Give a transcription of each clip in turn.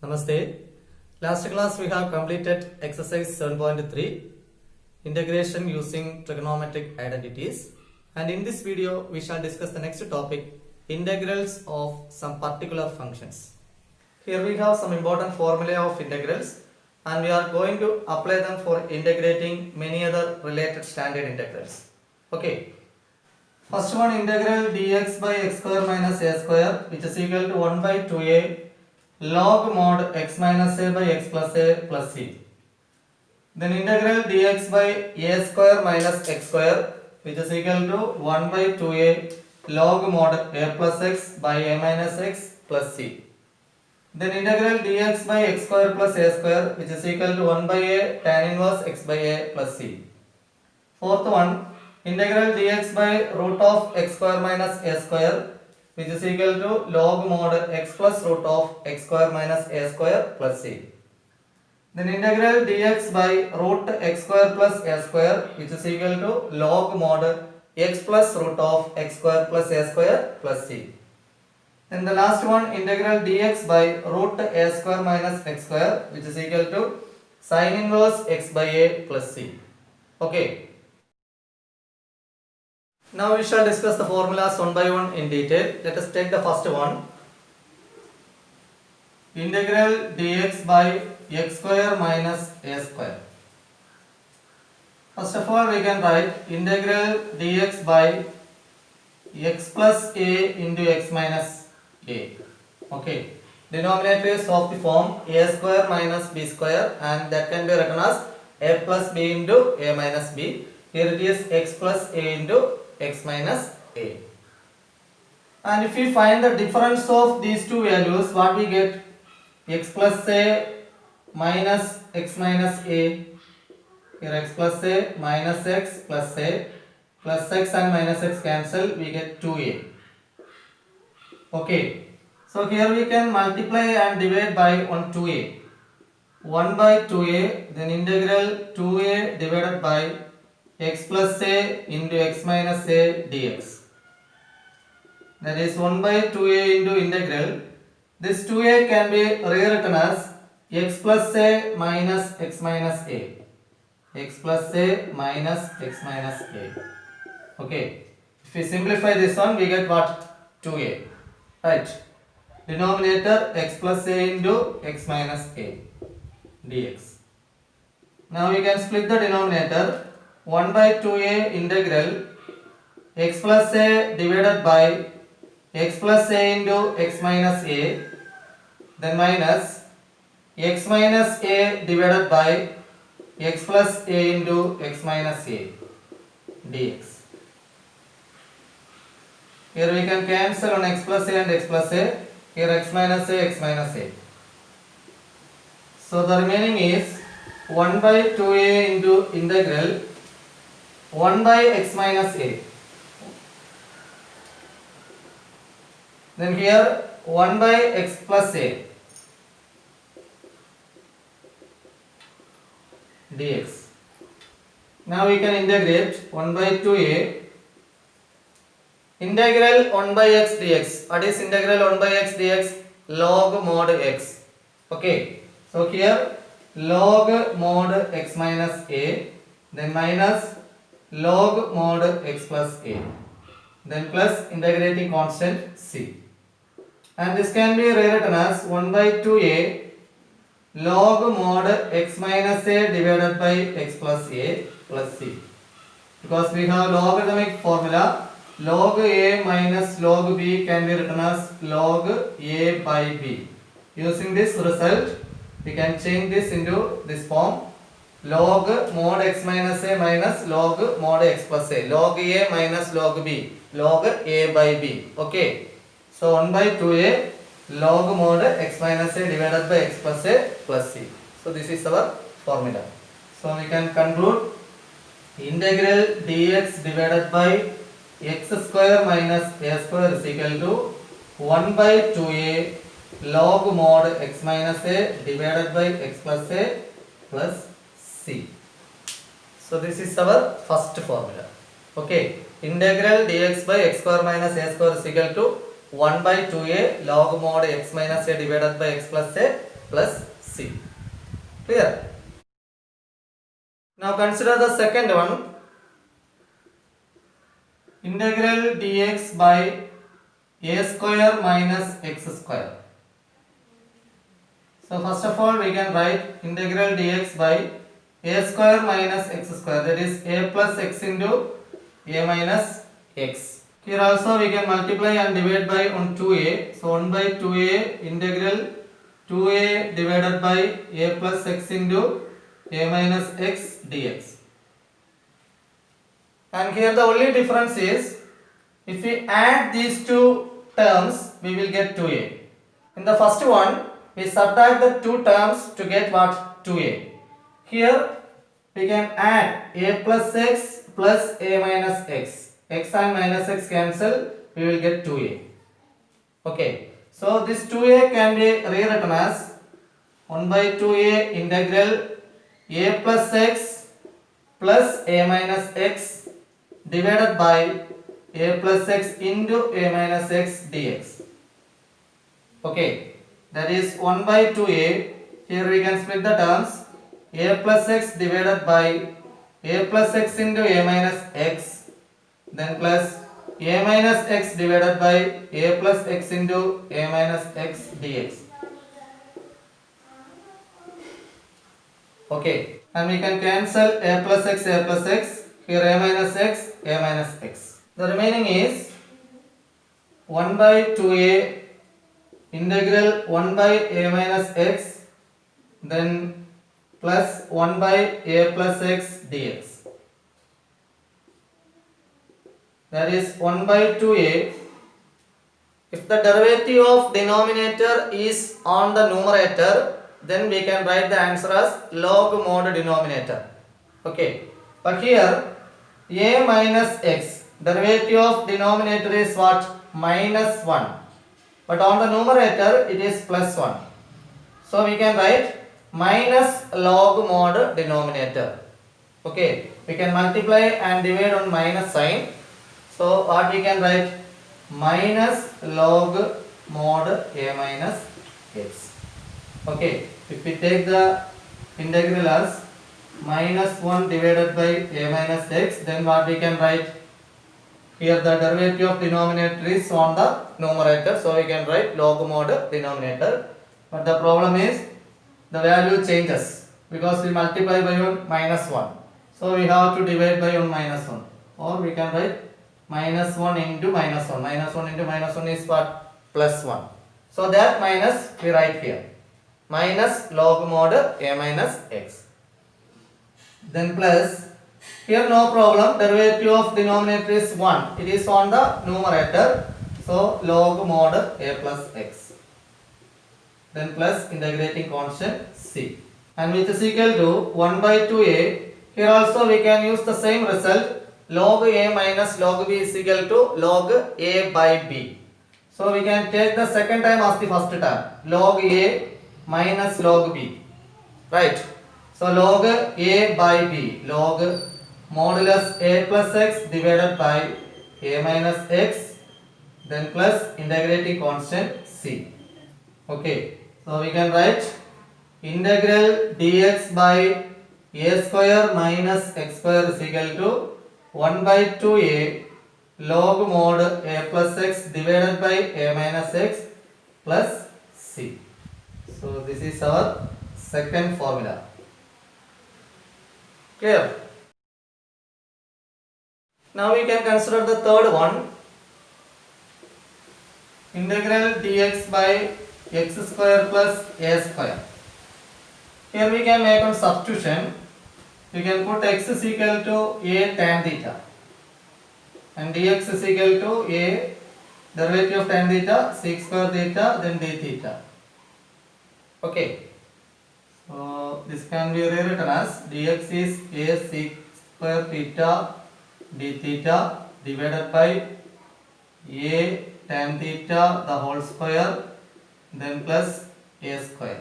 Namaste. Last class we have completed exercise 7.3 integration using trigonometric identities, and in this video we shall discuss the next topic, integrals of some particular functions. Here we have some important formulae of integrals and we are going to apply them for integrating many other related standard integrals. Okay. First one, integral dx by x square minus a square, which is equal to 1 by 2a log mod x minus a by x plus a plus c. Then integral dx by a square minus x square, which is equal to 1 by 2a log mod a plus x by a minus x plus c. Then integral dx by x square plus a square, which is equal to 1 by a tan inverse x by a plus c. Fourth one, integral dx by root of x square minus a square, which is equal to log mod x plus root of x square minus a square plus c. Then integral dx by root x square plus a square, which is equal to log mod x plus root of x square plus a square plus c. Then the last one, integral dx by root a square minus x square, which is equal to sin inverse x by a plus c. Okay. Now we shall discuss the formulas one by one in detail. Let us take the first one. Integral dx by x square minus a square. First of all, we can write integral dx by x plus a into x minus a. Okay. Denominator is of the form a square minus b square, and that can be written as a plus b into a minus b. Here it is x plus a into x minus a. And if we find the difference of these two values, what we get? X plus a minus x minus a. Here x plus a minus x plus a, plus x and minus x cancel, we get 2a. Okay. So here we can multiply and divide by 2a. 1 by 2a, then integral 2a divided by x plus a into x minus a dx. That is 1 by 2a into integral. This 2a can be rewritten as x plus a minus x minus a. X plus a minus x minus a. Okay. If we simplify this one, we get what? 2a. Right. Denominator x plus a into x minus a dx. Now we can split the denominator. 1 by 2a integral x plus a divided by x plus a into x minus a, then minus x minus a divided by x plus a into x minus a dx. Here we can cancel on x plus a and x plus a. Here x minus a, x minus a. So the remaining is 1 by 2a into integral 1 by x minus a. Then here 1 by x plus a dx. Now we can integrate 1 by 2a. Integral 1 by x dx. What is integral 1 by x dx? Log mod x. Okay. So here log mod x minus a, then minus log mod x plus a, then plus integrating constant c. And this can be rewritten as 1 by 2a log mod x minus a divided by x plus a plus c. Because we have logarithmic formula, log a minus log b can be written as log a by b. Using this result, we can change this into this form, log mod x minus a minus log mod x plus a, log a minus log b, log a by b. Okay. So 1 by 2a log mod x minus a divided by x plus a plus c. So this is our formula. So we can conclude integral dx divided by x square minus a square is equal to 1 by 2a log mod x minus a divided by x plus a plus c. So this is our first formula. Okay. Integral dx by x square minus a square is equal to 1 by 2a log mod x minus a divided by x plus a plus c. Clear? Now consider the second one. Integral dx by a square minus x square. So first of all we can write integral dx by a square minus x square, that is a plus x into a minus x. Here also we can multiply and divide by on 2a. So 1 by 2a integral 2a divided by a plus x into a minus x dx. And here the only difference is if we add these two terms we will get 2a. In the first one we subtract the two terms to get what? 2a. Here we can add a plus x plus a minus x. X and minus x cancel, we will get 2a. Okay, so this 2a can be rewritten as 1 by 2a integral a plus x plus a minus x divided by a plus x into a minus x dx. Okay, that is 1 by 2a. Here we can split the terms. A plus x divided by a plus x into a minus x, then plus a minus x divided by a plus x into a minus x dx. Okay, and we can cancel a plus x, here a minus x, a minus x. The remaining is 1 by 2a integral 1 by a minus x, then plus 1 by a plus x dx. That is 1 by 2a. If the derivative of denominator is on the numerator, then we can write the answer as log mod denominator. Okay, but here a minus x, derivative of denominator is what? Minus 1, but on the numerator it is plus 1. So we can write minus log mod denominator. Okay, we can multiply and divide on minus sign. So what we can write? Minus log mod a minus x. Okay, if we take the integral as minus 1 divided by a minus x, then what we can write? Here the derivative of denominator is on the numerator, so we can write log mod denominator. But the problem is the value changes because we multiply by minus 1. So we have to divide by minus 1, or we can write minus 1 into minus 1. Minus 1 into minus 1 is what? Plus 1. So that minus we write here. Minus log mod a minus x. Then plus, here no problem, derivative of denominator is 1. It is on the numerator. So log mod a plus x. Then plus integrating constant c. And which is equal to 1 by 2a. Here also we can use the same result. Log a minus log b is equal to log a by b. So we can take the second time as the first term. Log a minus log b. Right. So log a by b. Log modulus a plus x divided by a minus x. Then plus integrating constant c. Okay. So we can write integral dx by a square minus x square is equal to 1 by 2a log mod a plus x divided by a minus x plus c. So this is our second formula. Clear? Now we can consider the third one. Integral dx by x square plus a square. Here we can make a substitution. We can put x is equal to a tan theta and dx is equal to a derivative of tan theta, sec square theta, then d theta. Okay, so this can be rewritten as dx is a sec square theta d theta divided by a tan theta the whole square, then plus a square.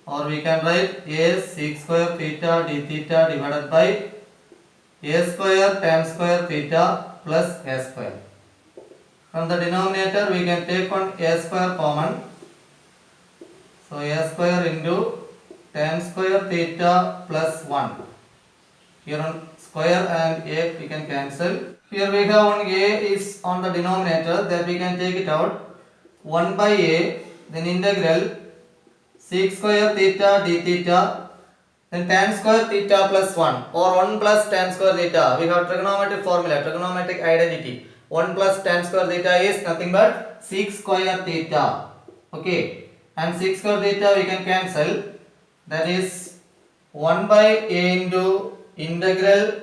Or we can write a sec square theta d theta divided by a square tan square theta plus a square. From the denominator we can take on a square common. So a square into tan square theta plus 1. Here on square and a we can cancel. Here we have one a is on the denominator, that we can take it out. 1 by a, then integral sec square theta d theta, then tan square theta plus 1 or 1 plus tan square theta. We have trigonometric formula, trigonometric identity. 1 plus tan square theta is nothing but sec square theta. Okay, and sec square theta we can cancel. That is 1 by a into integral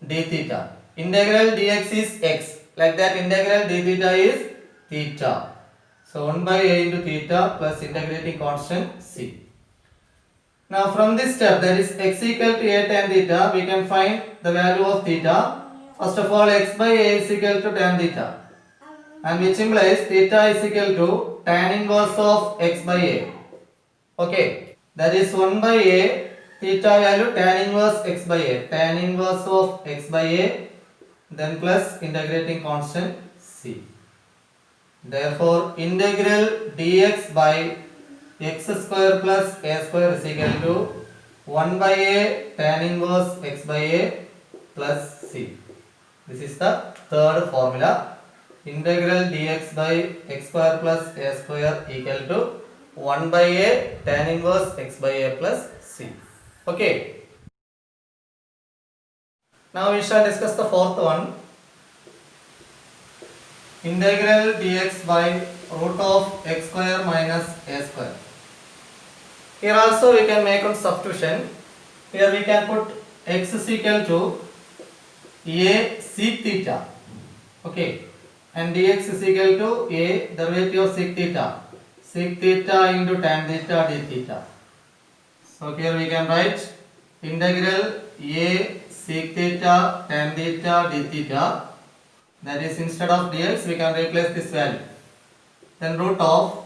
d theta. Integral dx is x. Like that, integral d theta is theta. So 1 by a into theta plus integrating constant c. Now from this step, that is x equal to a tan theta, we can find the value of theta. First of all, x by a is equal to tan theta, and which implies theta is equal to tan inverse of x by a. Okay, that is 1 by a, theta value tan inverse x by a, tan inverse of x by a, then plus integrating constant c. Therefore, integral dx by x square plus a square is equal to 1 by a tan inverse x by a plus c. This is the third formula. Integral dx by x square plus a square equal to 1 by a tan inverse x by a plus c. Okay. Now we shall discuss the fourth one. Integral dx by root of x square minus a square. Here also we can make one substitution. Here we can put x is equal to a sec theta. Okay, and dx is equal to a derivative of sec theta. Sec theta into tan theta d theta. So here we can write integral a sec theta tan theta d theta. That is, instead of dx we can replace this value. Then root of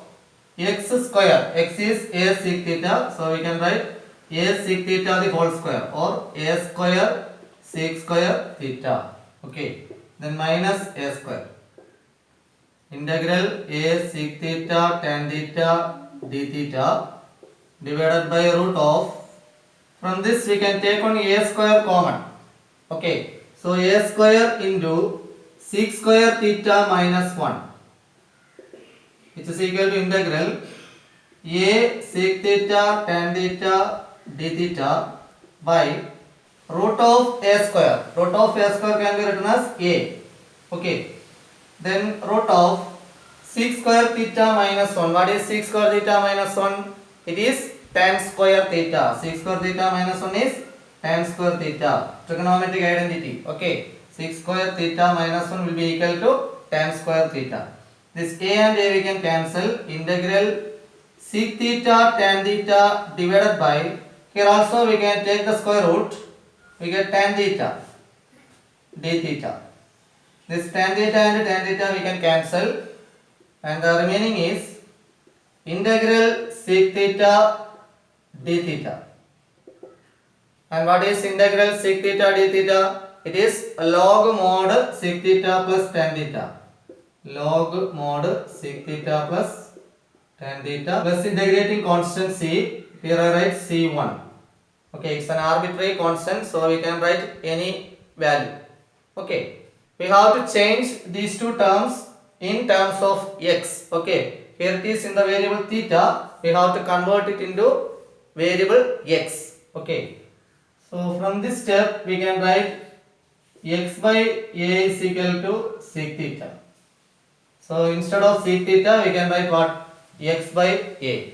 x square, x is a sec theta, so we can write a sec theta the whole square or a square sec square theta. Okay, then minus a square. Integral a sec theta tan theta d theta divided by root of, from this we can take on a square common. Okay, so a square into sec square theta minus 1, which is equal to integral a sec theta tan theta d theta by root of a square. Root of a square can be written as a. Okay, then root of sec square theta minus 1. What is sec square theta minus 1? It is tan square theta. Sec square theta minus 1 is tan square theta. Trigonometric identity. Okay, sec square theta minus 1 will be equal to tan square theta. This a and a we can cancel. Integral sec theta tan theta divided by, here also we can take the square root, we get tan theta d theta. This tan theta and tan theta we can cancel, and the remaining is integral sec theta d theta. And what is integral sec theta d theta? It is log mod sec theta plus tan theta. Log mod sec theta plus tan theta plus integrating constant c. Here I write c1. Okay, it's an arbitrary constant, so we can write any value. Okay, we have to change these two terms in terms of x. Okay, here it is in the variable theta, we have to convert it into variable x. Okay, so from this step we can write x by a is equal to sec theta. So instead of sec theta we can write what? X by a.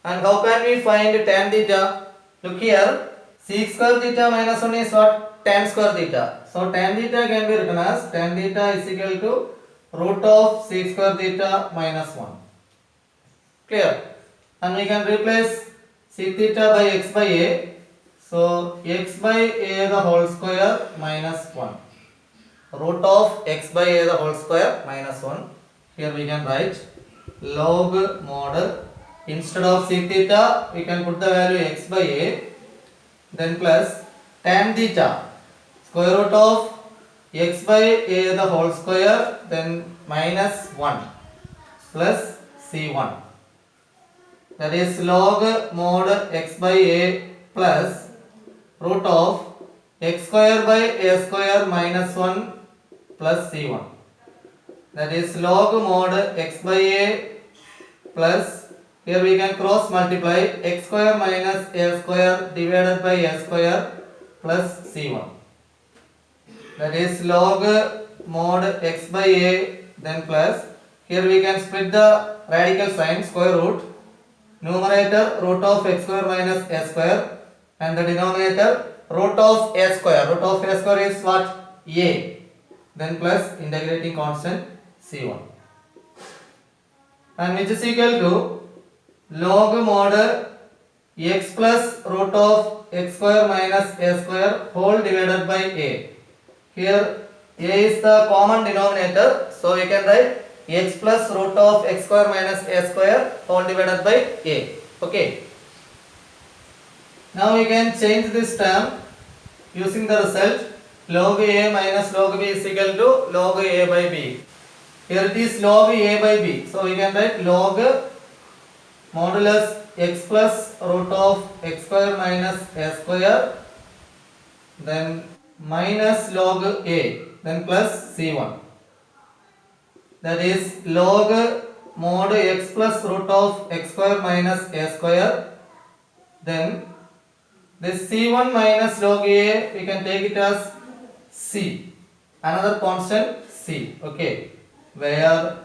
And how can we find tan theta? Look here, sec square theta minus 1 is what? Tan square theta. So tan theta can be written as tan theta is equal to root of sec square theta minus 1. Clear? And we can replace sec theta by x by a. So x by a the whole square minus 1. Root of x by a the whole square minus 1. Here we can write log mod, instead of sec theta we can put the value x by a, then plus tan theta square root of x by a the whole square, then minus 1 plus c1. that is log mod x by a plus root of x square by a square minus 1 plus c1. That is log mod x by a plus, here we can cross multiply, x square minus a square divided by a square plus c1. That is log mod x by a, then plus, here we can split the radical sign, square root, numerator root of x square minus a square, and the denominator root of a square. Root of a square is what? A. Then plus integrating constant c1. And which is equal to log mod x plus root of x square minus a square whole divided by a. Here a is the common denominator, so we can write x plus root of x square minus a square whole divided by a. Okay. Now we can change this term using the result log a minus log b is equal to log a by b. Here it is log a by b, so we can write log modulus x plus root of x square minus a square, then minus log a, then plus c1. That is log mod x plus root of x square minus a square, then this c1 minus log a we can take it as c, another constant c, okay, where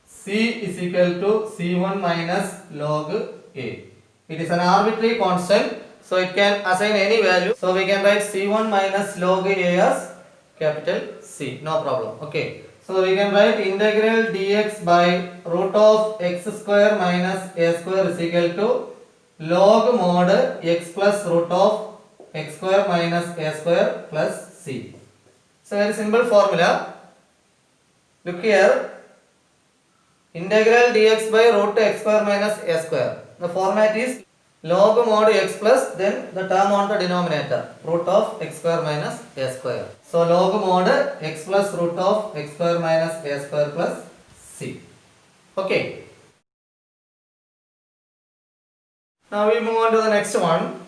c is equal to c1 minus log a. It is an arbitrary constant, so it can assign any value, so we can write c1 minus log a as capital C, no problem. Okay, so we can write integral dx by root of x square minus a square is equal to log mod x plus root of x square minus a square plus c. So very simple formula. Look here, integral dx by root x square minus a square. The format is log mod x plus, then the term on the denominator, root of x square minus a square. So log mod x plus root of x square minus a square plus c. Okay. Now we move on to the next one.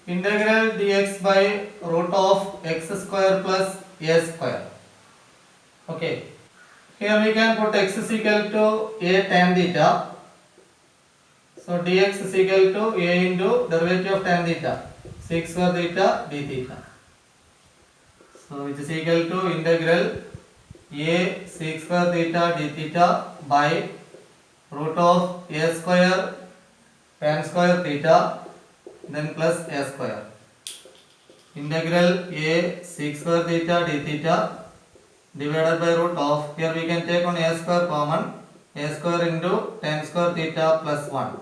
Integral dx by root of x square plus a square. Okay. Here we can put x is equal to a tan theta. So dx is equal to a into derivative of tan theta, sec square theta d theta. So which is equal to integral a sec square theta d theta by root of a square tan square theta, then plus a square. Integral a sec square theta d theta divided by root of, here we can take on a square common, a square into tan square theta plus 1.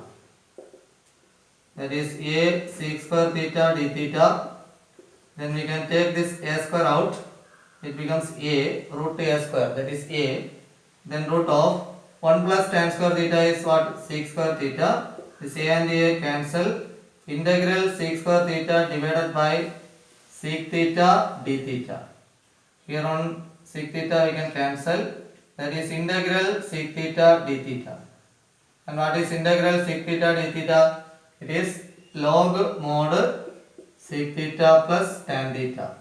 That is a sec square theta d theta. Then we can take this a square out, it becomes a root a square, that is a. Then root of 1 plus tan square theta is what? Sec square theta. This a and a cancel. Integral sec square theta divided by sec theta d theta. Here on sec theta we can cancel. That is integral sec theta d theta. And what is integral sec theta d theta? It is log mod sec theta plus tan theta.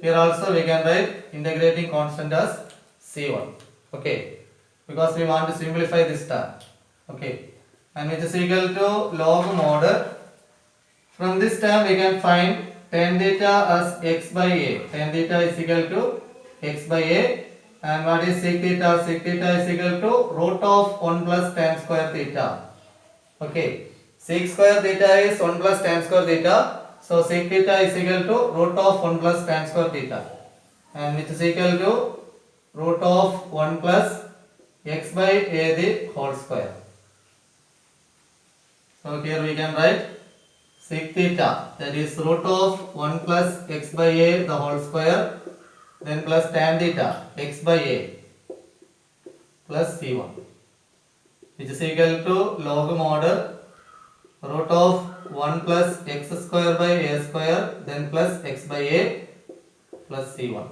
Here also we can write integrating constant as c1. Okay, because we want to simplify this term. Okay, and which is equal to log mod. From this term we can find tan theta as x by a. Tan theta is equal to x by a. And what is sec theta? Sec theta is equal to root of 1 plus tan square theta. Okay, sec square theta is 1 plus tan square theta. So sec theta is equal to root of 1 plus tan square theta. And which is equal to root of 1 plus x by a the whole square. So here we can write sec theta, that is root of 1 plus x by a the whole square, then plus tan theta x by a plus c1, which is equal to log mod root of 1 plus x square by a square, then plus x by a plus c1,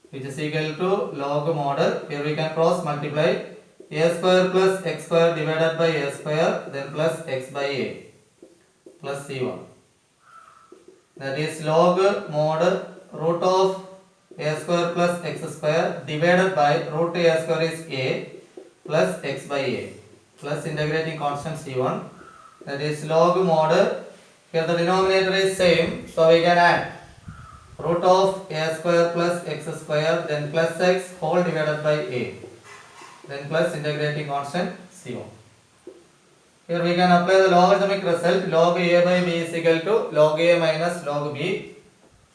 which is equal to log mod. Here we can cross multiply a square plus x square divided by a square, then plus x by a plus c1. That is log mod root of a square plus x square divided by root a square is a plus x by a plus integrating constant c1. That is log mod. Here the denominator is same, so we can add root of a square plus x square, then plus x whole divided by a, then plus integrating constant c1. Here we can apply the logarithmic result. Log a by b is equal to log a minus log b.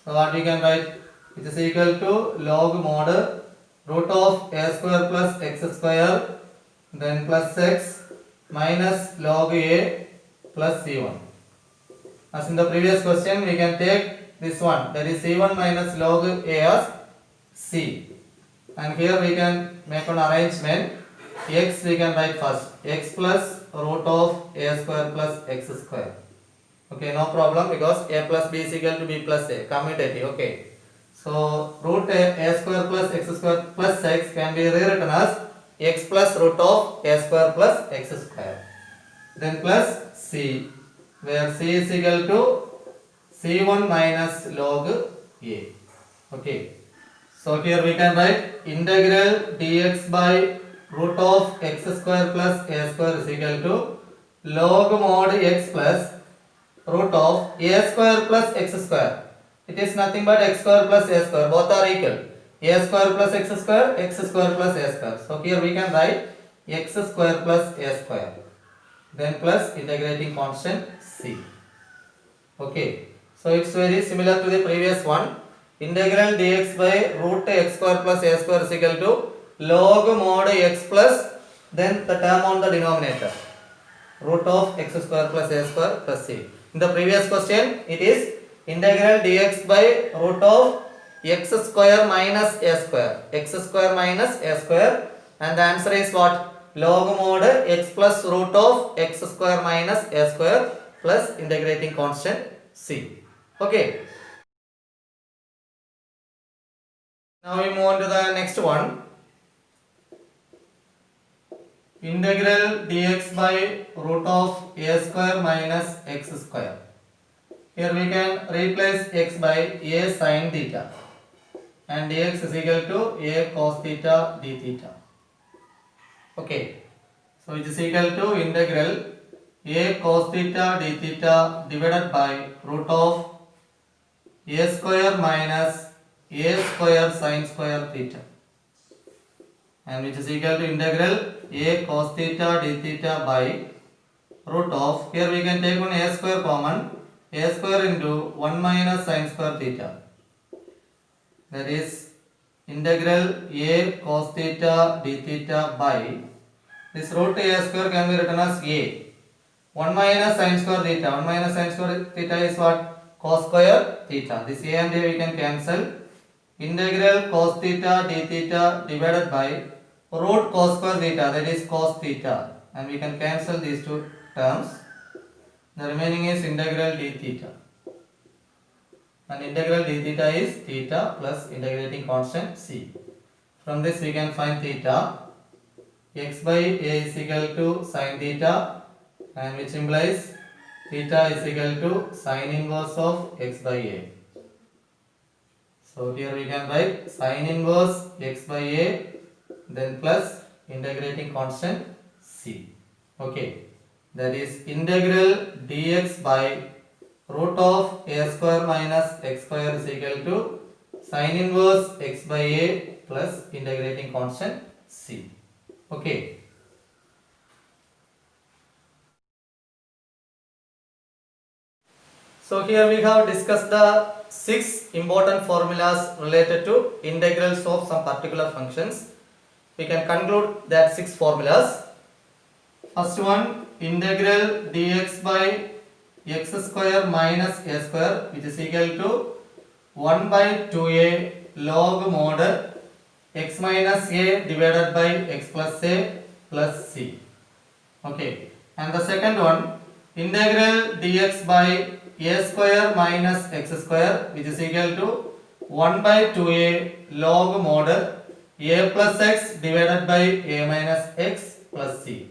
So what we can write? It is equal to log mod root of a square plus x square, then plus x minus log a plus c1. As in the previous question, we can take this one, that is c1 minus log a as c. And here we can make an arrangement. X we can write first, x plus root of a square plus x square. Okay, no problem, because a plus b is equal to b plus a, commutative. Okay, so root a square plus x square plus x can be rewritten as x plus root of a square plus x square, then plus c, where c is equal to c1 minus log a. Okay, so here we can write integral dx by root of x square plus a square is equal to log mod x plus root of a square plus x square. It is nothing but x square plus a square, both are equal. A square plus x square plus a square. So here we can write x square plus a square, then plus integrating constant c. Okay, so it's very similar to the previous one. Integral dx by root x square plus a square is equal to log mod x plus, then the term on the denominator, root of x square plus a square plus c. In the previous question, it is integral dx by root of x square minus a square, x square minus a square, and the answer is what? Log mod x plus root of x square minus a square plus integrating constant c. Okay. Now we move on to the next one. Integral dx by root of a square minus x square. Here we can replace x by a sin theta, and dx is equal to a cos theta d theta. Okay, so it is equal to integral a cos theta d theta divided by root of a square minus a square sin square theta, and which is equal to integral a cos theta d theta by root of, here we can take one a square common, a square into 1 minus sin square theta, that is integral a cos theta d theta by this root a square can be written as a 1 minus sin square theta. 1 minus sin square theta is what? Cos square theta. This a and a we can cancel. Integral cos theta d theta divided by root cos square theta, that is cos theta, and we can cancel these two terms. The remaining is integral d theta, and integral d theta is theta plus integrating constant c. From this we can find theta. X by a is equal to sin theta, and which implies theta is equal to sin inverse of x by a. So here we can write sin inverse x by a, then plus integrating constant c. Okay, that is integral dx by root of a square minus x square is equal to sin inverse x by a plus integrating constant c. Okay. So here we have discussed the 6 important formulas related to integrals of some particular functions. We can conclude that 6 formulas. First one, integral dx by x square minus a square, which is equal to 1 by 2a log mod x minus a divided by x plus a plus c. Okay, and the second one, integral dx by a square minus x square, which is equal to 1 by 2a log mod a plus x divided by a minus x plus c.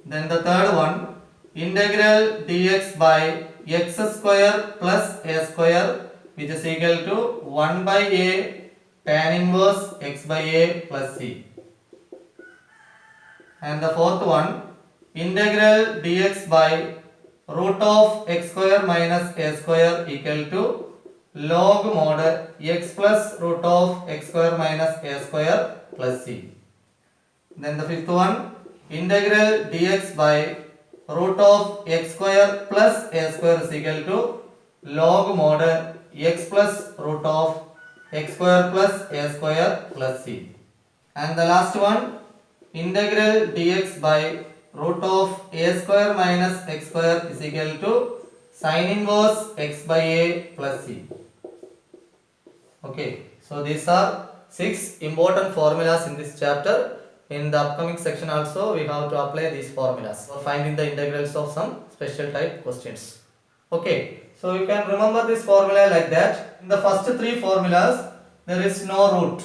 Then the third one, integral dx by x square plus a square, which is equal to 1 by a tan inverse x by a plus c. And the fourth one, integral dx by root of x square minus a square equal to log mod x plus root of x square minus a square plus c. Then the fifth one, integral dx by root of x square plus a square is equal to log mod x plus root of x square plus a square plus c. And the last one, integral dx by root of a square minus x square is equal to sin inverse x by a plus c. Okay, so these are 6 important formulas in this chapter. In the upcoming section also we have to apply these formulas for finding the integrals of some special type questions. Okay, so you can remember this formula like that. In the first 3 formulas there is no root,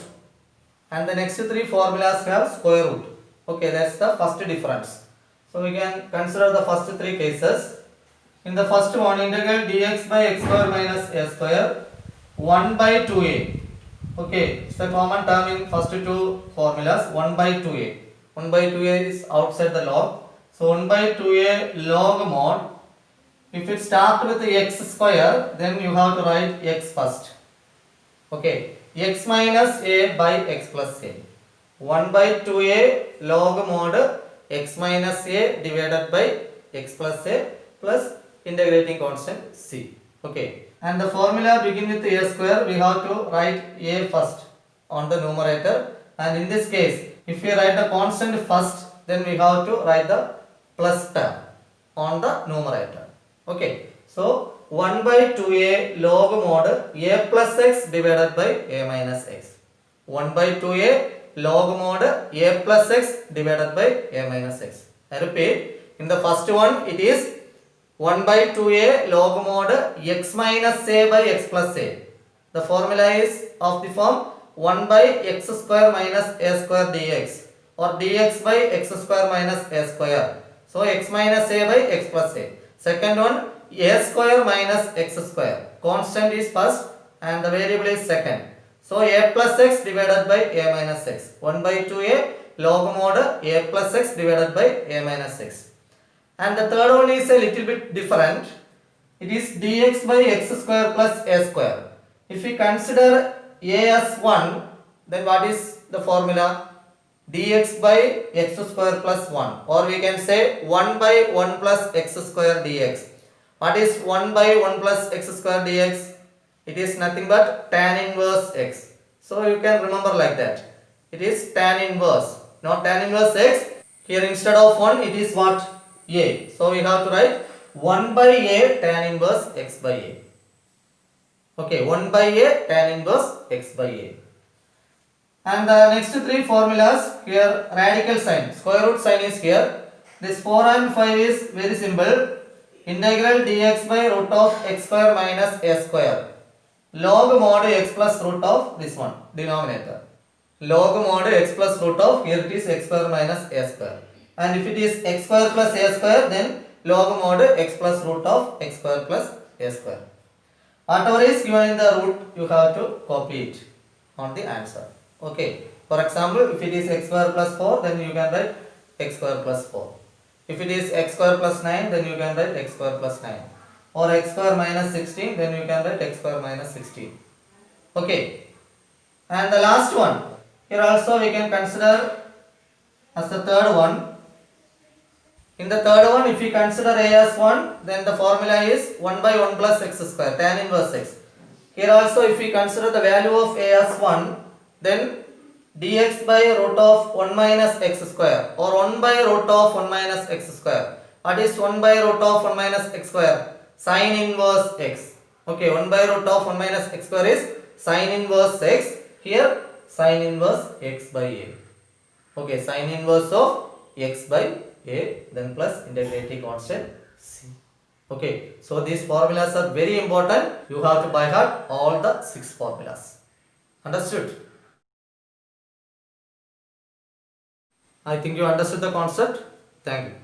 and the next 3 formulas have square root. Okay, that's the first difference. So we can consider the first 3 cases. In the first one, integral dx by x square minus a square 1 by 2a. Okay, it's the common term in first 2 formulas, 1 by 2a. 1 by 2a is outside the log. So 1 by 2a log mod. If it starts with x square, then you have to write x first. Okay, x minus a by x plus a. 1 by 2a log mod x minus a divided by x plus a plus integrating constant c. Okay, and the formula begin with a square. We have to write a first on the numerator, and in this case if we write the constant first, then we have to write the plus term on the numerator. Okay, so 1 by 2a log mod a plus x divided by a minus x. 1 by 2a log mod a plus x divided by a minus x. I repeat, in the first one it is 1 by 2a log mod x minus a by x plus a. The formula is of the form 1 by x square minus a square dx, or dx by x square minus a square. So x minus a by x plus a. Second one, a square minus x square. Constant is first and the variable is second. So a plus x divided by a minus x. 1 by 2a log mod a plus x divided by a minus x. And the third one is a little bit different. It is dx by x square plus a square. If we consider a as 1, then what is the formula? Dx by x square plus 1, or we can say 1 by 1 plus x square dx. What is 1 by 1 plus x square dx? It is nothing but tan inverse x. So you can remember like that. It is tan inverse, not tan inverse x. Here instead of 1 it is what? A. So we have to write 1 by a tan inverse x by a. Okay, 1 by a tan inverse x by a. And the next 3 formulas, here radical sign, square root sign is here. This 4 and 5 is very simple. Integral dx by root of x square minus a square. Log mod x plus root of this one, denominator. Log mod x plus root of, here it is x square minus a square. And if it is x square plus a square, then log mod x plus root of x square plus a square. Whatever is given in the root, you have to copy it on the answer. Okay. For example, if it is x square plus 4, then you can write x square plus 4. If it is x square plus 9, then you can write x square plus 9. Or x square minus 16, then you can write x square minus 16. Okay. And the last one, here also we can consider as the third one. In the third one, if we consider a as 1, then the formula is 1 by 1 plus x square, tan inverse x. Here also, if we consider the value of a as 1, then dx by root of 1 minus x square, or 1 by root of 1 minus x square. What is 1 by root of 1 minus x square? Sin inverse x. Okay, 1 by root of 1 minus x square is sin inverse x. Here, sin inverse x by a. Okay, sin inverse of x by a, then plus integrating constant c. Okay, so these formulas are very important. You have to by heart all the 6 formulas. Understood? I think you understood the concept. Thank you.